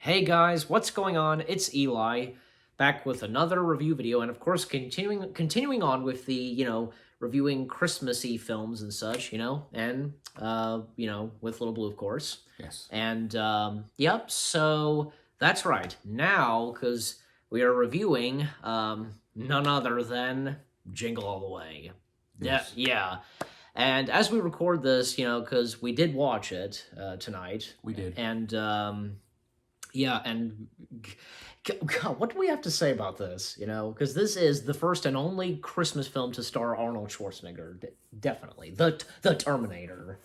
Hey guys, what's going on? It's Eli, back with another review video, and of course, continuing on with the reviewing Christmassy films and such, and with Little Blue, of course. Yes. And yep, so that's right. Now, because we are reviewing none other than Jingle All the Way. Yes. Yeah. And as we record this, because we did watch it tonight. We did. And yeah, and God, what do we have to say about this? Because this is the first and only Christmas film to star Arnold Schwarzenegger. Definitely, the Terminator.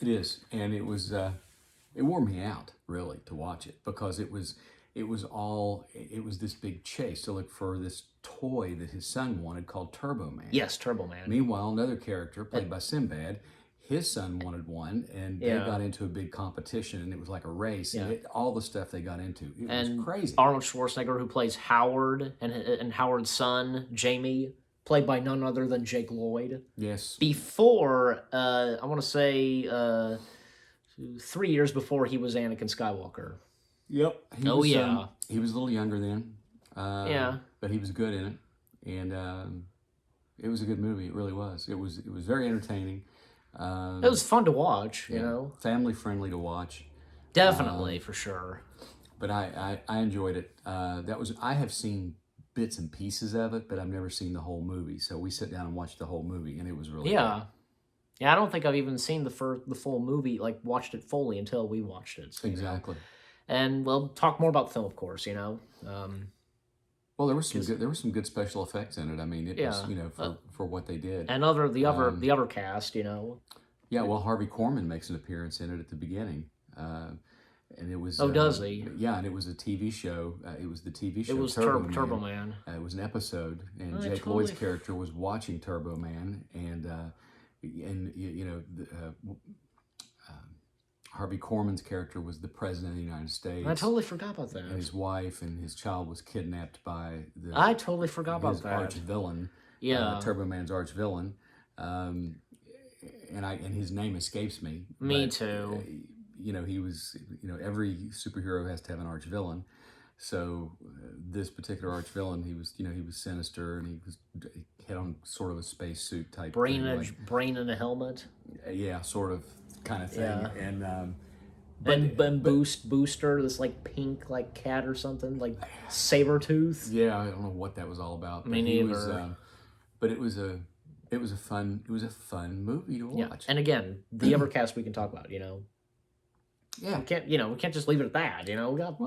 It is, and it was it wore me out really to watch it because it was this big chase to look for this toy that his son wanted called Turbo Man. Yes, Turbo Man. Meanwhile, another character played by Sinbad, his son wanted one, and they got into a big competition, and it was like a race. Yeah. And all the stuff they got into, it was crazy. Arnold Schwarzenegger, who plays Howard, and Howard's son Jamie, played by none other than Jake Lloyd. Yes. Before, I want to say, 3 years before he was Anakin Skywalker. Yep. He was a little younger then. Yeah. But he was good in it, and it was a good movie. It really was. It was very entertaining. It was fun to watch, you know. Family friendly to watch. Definitely, for sure. But I enjoyed it. I have seen bits and pieces of it, but I've never seen the whole movie. So we sat down and watched the whole movie, and it was really good. Yeah, I don't think I've even seen the full movie, like watched it fully until we watched it. So, exactly. And we'll talk more about the film, of course. Well, there was some good special effects in it. I mean, it was for what they did. And the other cast, Yeah, well, Harvey Korman makes an appearance in it at the beginning, and it was. Oh, does he? Yeah, and it was a TV show. It was the TV show. It was Turbo Man. It was an episode, and Jake Lloyd's character was watching Turbo Man, and Harvey Korman's character was the president of the United States. I totally forgot about that. And his wife and his child was kidnapped by I totally forgot about that. Arch villain. Yeah. Turbo Man's arch villain. And his name escapes me. Me too. He was. Every superhero has to have an arch villain. So this particular arch villain, he was sinister, and he had on sort of a spacesuit type brain in a helmet. Yeah, sort of kind of thing. Yeah. And Booster, this like pink like cat or something, like Sabretooth. Yeah, I don't know what that was all about. Me neither. But it was a fun movie to watch. Yeah. And again, the other cast we can talk about, Yeah. We can't just leave it at that, We got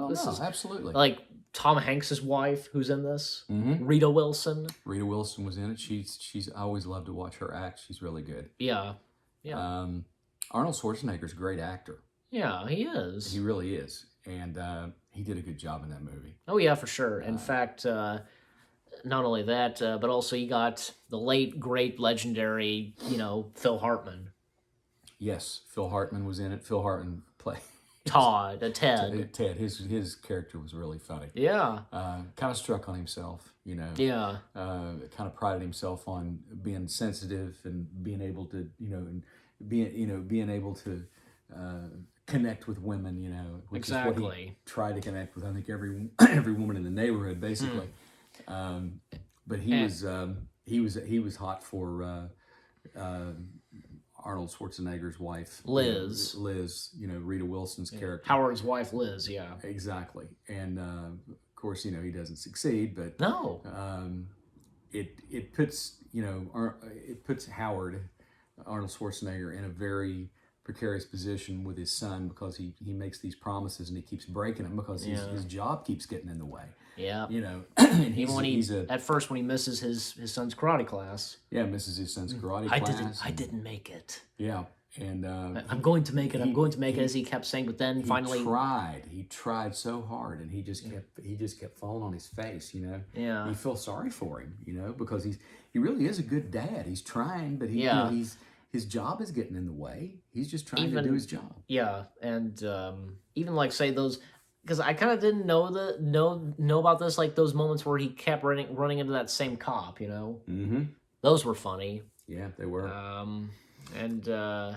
absolutely. Like Tom Hanks's wife who's in this. Mm-hmm. Rita Wilson. Rita Wilson was in it. She's I always loved to watch her act. She's really good. Yeah. Yeah. Arnold Schwarzenegger's a great actor. Yeah, he is. He really is. And he did a good job in that movie. Oh yeah, for sure. In fact, not only that, but also you got the late, great, legendary, Phil Hartman. Yes, Phil Hartman was in it. Phil Hartman played Ted. Ted. His character was really funny. Yeah. Kind of struck on himself, Yeah. Kind of prided himself on being sensitive and being able to, being able to connect with women, which exactly. is what he tried to connect with. I think every woman in the neighborhood, basically. But he was hot for Arnold Schwarzenegger's wife, Liz. Rita Wilson's character. Howard's wife, Liz. Yeah. Exactly, and of course, he doesn't succeed, but no. It puts Howard, Arnold Schwarzenegger, in a very precarious position with his son because he makes these promises and he keeps breaking them because his job keeps getting in the way. Yeah. And at first when he misses his son's karate class. Yeah, misses his son's karate class. I didn't make it. Yeah. And I'm going to make it. I'm going to make it, as he kept saying. But then finally, he tried so hard, and he just kept falling on his face. Yeah. You feel sorry for him, because he really is a good dad. He's trying, but his job is getting in the way. He's just trying to do his job. Yeah, and even like say those, because I kind of didn't know about this, like those moments where he kept running into that same cop. Mm-hmm. Those were funny. Yeah, they were. And I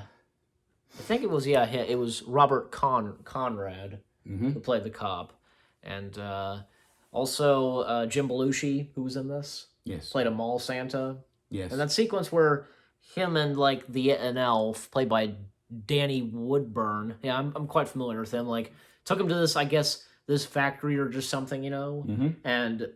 think it was Robert Conrad. Mm-hmm. who played the cop, and also Jim Belushi, who was in this, Yes. played a mall Santa. Yes. And that sequence where him and like an elf played by Danny Woodburn. Yeah, I'm quite familiar with him. Like took him to this, I guess, this factory or just something, Mm-hmm. and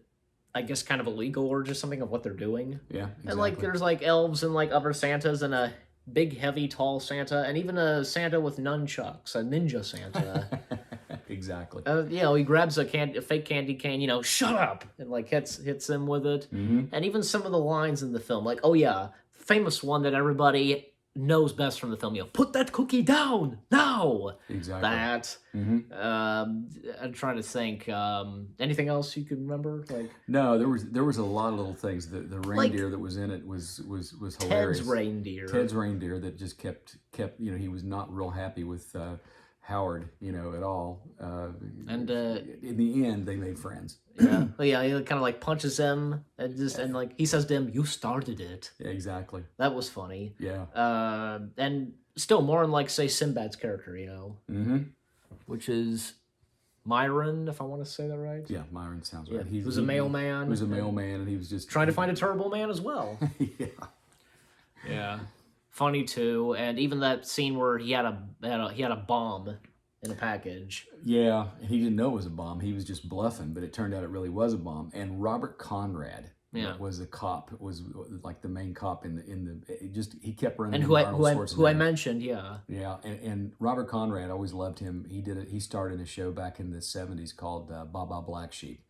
I guess kind of illegal or just something of what they're doing. Yeah. Exactly. And like there's like elves and like other Santas and a big heavy tall Santa and even a Santa with nunchucks, a ninja Santa. Exactly. He grabs a fake candy cane, shut up, and like hits him with it. Mm-hmm. And even some of the lines in the film, like, oh yeah, famous one that everybody knows best from the film, put that cookie down now. Exactly. That. Mm-hmm. I'm trying to think. Anything else you can remember? Like no, there was a lot of little things. The reindeer that was in it was hilarious. Ted's reindeer that just kept. He was not real happy with Howard, at all. And in the end, they made friends. Yeah, he kind of like punches him and like he says to him, "You started it." Yeah, exactly. That was funny. Yeah. And still more in like say Sinbad's character, Mm-hmm. which is Myron, if I want to say that right. Yeah, Myron sounds right. He was a mailman. He was a mailman, and he was just trying to find a Turbo Man as well. Yeah. Yeah. Funny too, and even that scene where he had a bomb in a package. Yeah, and he didn't know it was a bomb. He was just bluffing, but it turned out it really was a bomb. And Robert Conrad was a cop, was like the main cop in the. He kept running. And who I mentioned, yeah. Yeah, and Robert Conrad, I always loved him. He started a show back in the '70s called Baba Black Sheep.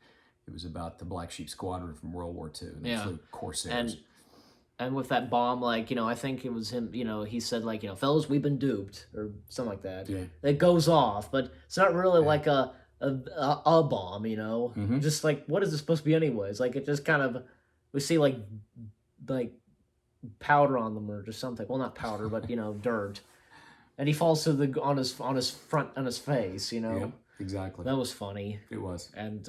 It was about the Black Sheep Squadron from World War II, and it flew Corsairs. And with that bomb, like, I think it was him, he said, like, fellas, we've been duped, or something like that. Yeah. It goes off, but it's not really like a bomb, Mm-hmm. Just like, what is it supposed to be anyways? Like, it just kind of, we see, like powder on them or just something. Well, not powder, but, dirt. And he falls to on his face, Yeah, exactly. That was funny. It was. And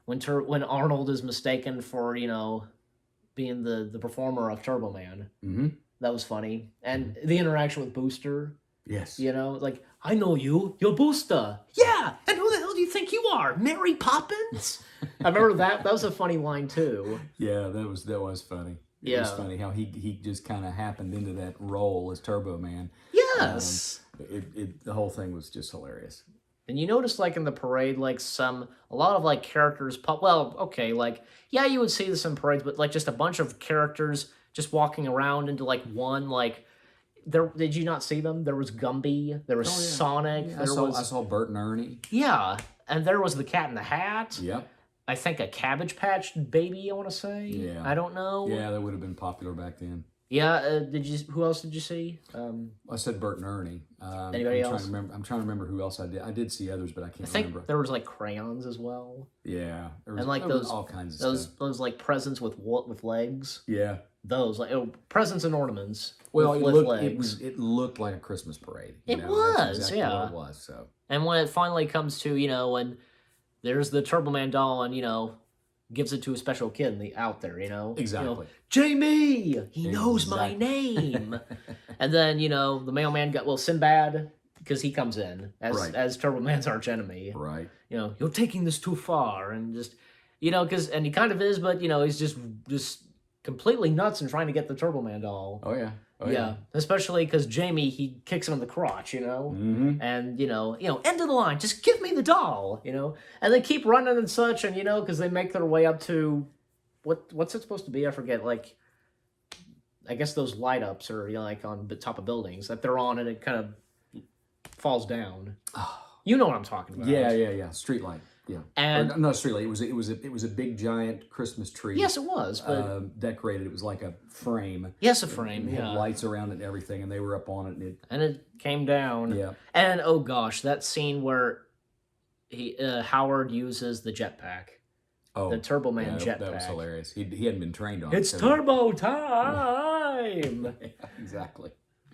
when Arnold is mistaken for, being the performer of Turbo Man. Mm-hmm. That was funny. And the interaction with Booster. Yes. Like, I know you. You're Booster. Yeah. And who the hell do you think you are? Mary Poppins? I remember that. That was a funny line, too. Yeah, that was funny. It was funny how he just kind of happened into that role as Turbo Man. Yes. The whole thing was just hilarious. And you notice, like, in the parade, like, a lot of, like, characters well, okay, like, yeah, you would see this in parades, but, like, just a bunch of characters just walking around into, like, one, like, did you not see them? There was Gumby, there was Sonic, yeah, I saw Bert and Ernie. Yeah, and there was the Cat in the Hat. Yep. I think a Cabbage Patch Baby, I want to say. Yeah. I don't know. Yeah, that would have been popular back then. Yeah, who else did you see? I said Bert and Ernie. Anybody else? I'm trying to remember who else I did. I did see others, but I can't remember. There was like crayons as well. Yeah, there was all kinds of stuff. Those like presents with legs. Yeah, those like presents and ornaments. Well, with legs. It looked like a Christmas parade. It was, That's exactly yeah. what it was. So, and when it finally comes to when there's the Turbo Man doll and gives it to a special kid out there, Exactly. Jamie, he knows my name. And then, the mailman Sinbad, because he comes in as Turbo Man's arch enemy. Right. You're taking this too far, and just, and he kind of is, but, he's just completely nuts and trying to get the Turbo Man doll. Oh, yeah. Yeah, especially because Jamie, he kicks him in the crotch, Mm-hmm. and, end of the line, just give me the doll, and they keep running and such, and, because they make their way up to, what's it supposed to be? I forget, like, I guess those light ups are, like on the top of buildings that they're on, and it kind of falls down. You know what I'm talking about. Yeah. Street light. Yeah, and no, streetlight. It was a big giant Christmas tree. Yes, it was, but decorated. It was like a frame. Yes, a frame. It had lights around it and everything, and they were up on it. And it came down. Yeah. And oh gosh, that scene where Howard uses the jetpack. Oh, the Turbo Man jetpack. That was hilarious. He hadn't been trained on it. It's turbo time. Yeah, exactly.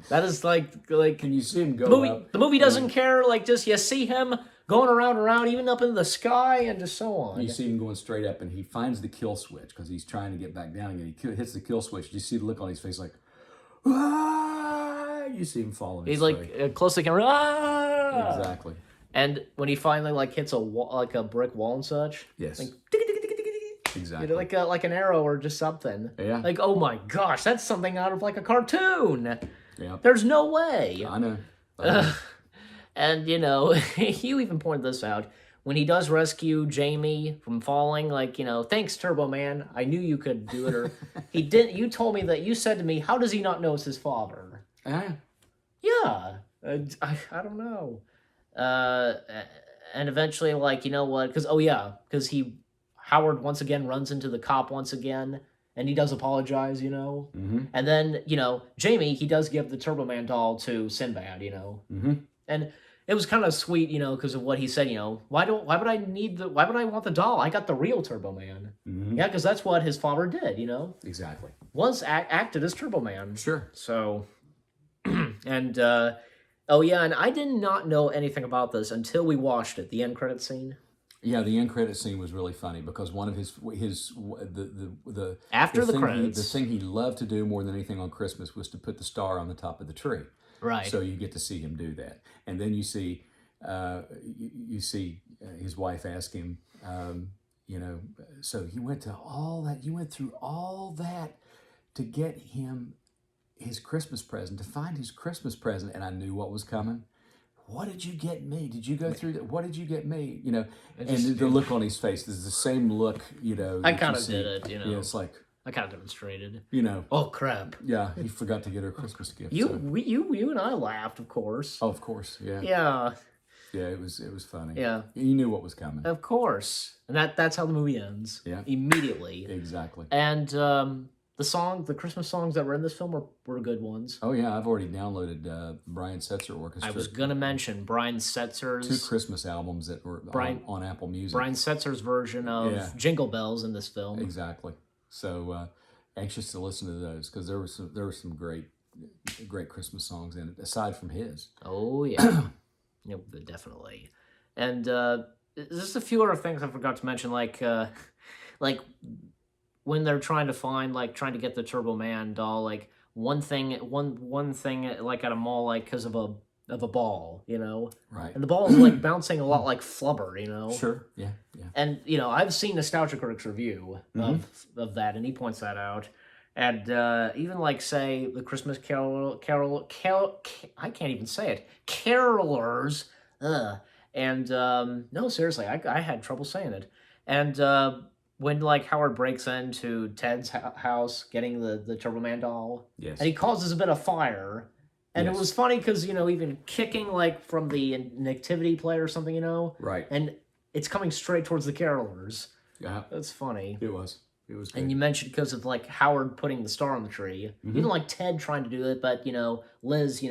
That is like. Can you see him go up? The movie doesn't care. Like, just you see him going around, even up in the sky, and just so on. You see him going straight up, and he finds the kill switch because he's trying to get back down again. He hits the kill switch. You see the look on his face, like, ah! You see him falling. He's like close to camera. Ah! Exactly. And when he finally like hits a wall, like a brick wall and such, Yes. like Exactly. like an arrow or just something. Yeah. Like, oh my gosh, that's something out of like a cartoon. Yeah. There's no way. I know. I know. And you even pointed this out when he does rescue Jamie from falling. Like, thanks, Turbo Man. I knew you could do it. Or he didn't. You told me that. You said to me, how does he not know it's his father? Yeah. Yeah, I don't know. Uh, and eventually, like, you know what? Because Howard once again runs into the cop once again, and he does apologize, Mm-hmm. And then, Jamie, he does give the Turbo Man doll to Sinbad, Mm-hmm. And it was kind of sweet, because of what he said, why would I want the doll? I got the real Turbo Man. Mm-hmm. Yeah, because that's what his father did, Exactly. Was acted as Turbo Man. Sure. So, and, oh yeah, and I did not know anything about this until we watched it, the end credit scene. Yeah, the end credit scene was really funny because one of his the After the thing credits. the thing he loved to do more than anything on Christmas was to put the star on the top of the tree. Right. So you get to see him do that, and then you see his wife ask him, so you went to all that, you went through all that to get him his Christmas present, to find his Christmas present, and I knew what was coming. What did you get me? Did you go through that? What did you get me? And the look on his face is the same look, I kind of did it, Yeah, it's like, I kind of demonstrated. Oh crap! Yeah, he forgot to get her a Christmas gift. You and I laughed, of course. Oh, of course, yeah. Yeah. Yeah, it was funny. Yeah. You knew what was coming. Of course, and that's how the movie ends. Yeah. Immediately. Exactly. And the Christmas songs that were in this film were good ones. Oh yeah, I've already downloaded Brian Setzer Orchestra. I was gonna mention Brian Setzer's 2 Christmas albums that were on Apple Music. Brian Setzer's version of Jingle Bells in this film. Exactly. So anxious to listen to those because there were some great Christmas songs in it aside from his. Oh yeah, definitely. And there's a few other things I forgot to mention, like when they're trying to get the Turbo Man doll, like one thing like at a mall, like because of a ball, Right. And the ball is like bouncing a lot like flubber, Sure. Yeah. Yeah. And I've seen Nostalgia Critic's review of that, and he points that out. And even like say the Christmas Carol, I can't even say it, carolers. And no, seriously, I had trouble saying it. And when like Howard breaks into Ted's house, getting the Turbo Man doll, yes, and he causes a bit of fire. And yes, it was funny because, even kicking, like, from the nativity play or something, Right. And it's coming straight towards the carolers. Yeah. That's funny. It was. It was good. And you mentioned because of, like, Howard putting the star on the tree. Mhm. Even, like, Ted trying to do it, but, Liz,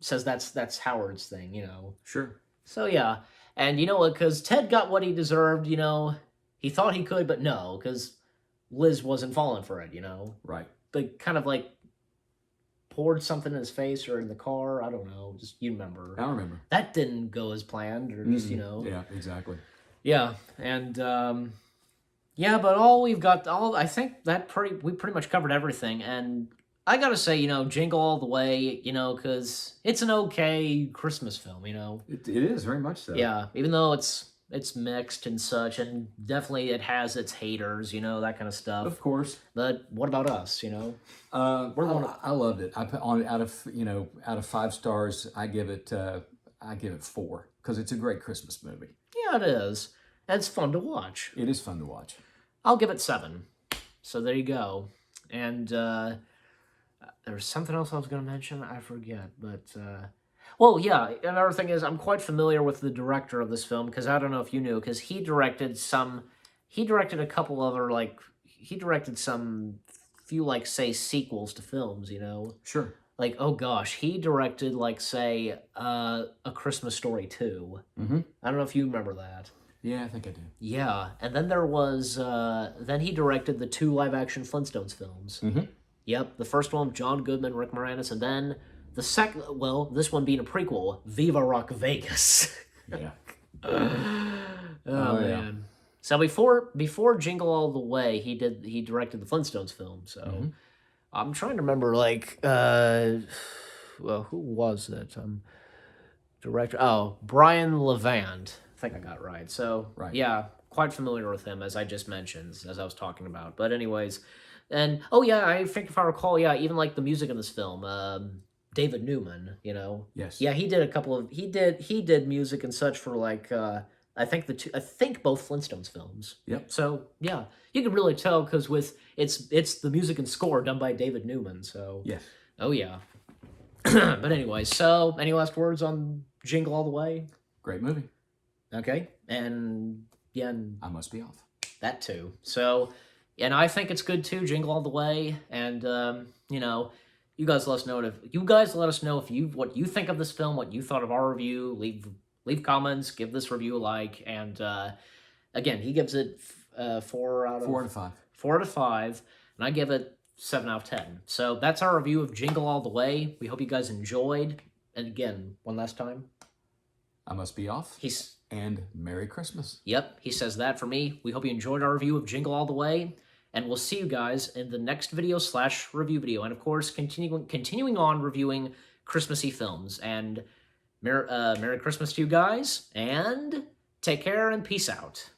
says that's Howard's thing, Sure. So, yeah. And you know what? Because Ted got what he deserved, he thought he could, but no, because Liz wasn't falling for it, Right. But kind of, like, poured something in his face or in the car. I don't know. Just, you remember. I remember. That didn't go as planned, or just, Yeah, exactly. Yeah, and, but I think we pretty much covered everything, and I gotta say, Jingle All the Way, because it's an okay Christmas film, It is, very much so. Yeah, even though it's mixed and such, and definitely it has its haters, that kind of stuff. Of course. But what about us, I loved it. I put on out of 5 stars, I give it 4 because it's a great Christmas movie. Yeah, it is. And it's fun to watch. It is fun to watch. I'll give it 7. So there you go. And there was something else I was going to mention. I forget, but well, yeah. Another thing is I'm quite familiar with the director of this film because I don't know if you knew, because he directed a couple other he directed some few say sequels to films. Sure. Like, oh gosh, he directed say A Christmas Story 2. Mm-hmm. I don't know if you remember that. Yeah, I think I do. Yeah, and then there was then he directed the 2 live-action Flintstones films. Mm-hmm. Yep, the first one, John Goodman, Rick Moranis, and then the second, well, this one being a prequel, Viva Rock Vegas. Yeah. Oh man. So before Jingle All the Way, he directed the Flintstones film. So Mm-hmm. I'm trying to remember, well, who was it? Director, oh, Brian Levant. I think I got it right. So, Right. yeah, quite familiar with him, as I just mentioned, as I was talking about. But anyways, and, oh, yeah, I think if I recall, yeah, even, like, the music in this film, David Newman, you know? Yes. Yeah, he did a couple of, he did music and such for, like, I think both Flintstones films. Yep. So, yeah, you can really tell, because it's the music and score done by David Newman, so. Yes. Oh, yeah. But anyway, so any last words on Jingle All the Way? Great movie. Okay, and yeah, and I must be off. that too. So, and I think it's good too, Jingle All the Way. And you know, you guys let us know if you what you think of this film, what you thought of our review. Leave comments, give this review a like, and again, he gives it 4 out of 4 out of 5. 4 out of 5, and I give it 7 out of 10. So that's our review of Jingle All the Way. We hope you guys enjoyed. And again, one last time. I must be off. And Merry Christmas. Yep, he says that for me. We hope you enjoyed our review of Jingle All the Way. And we'll see you guys in the next video / review video. And of course, continuing on reviewing Christmassy films. And Merry Christmas to you guys. And take care and peace out.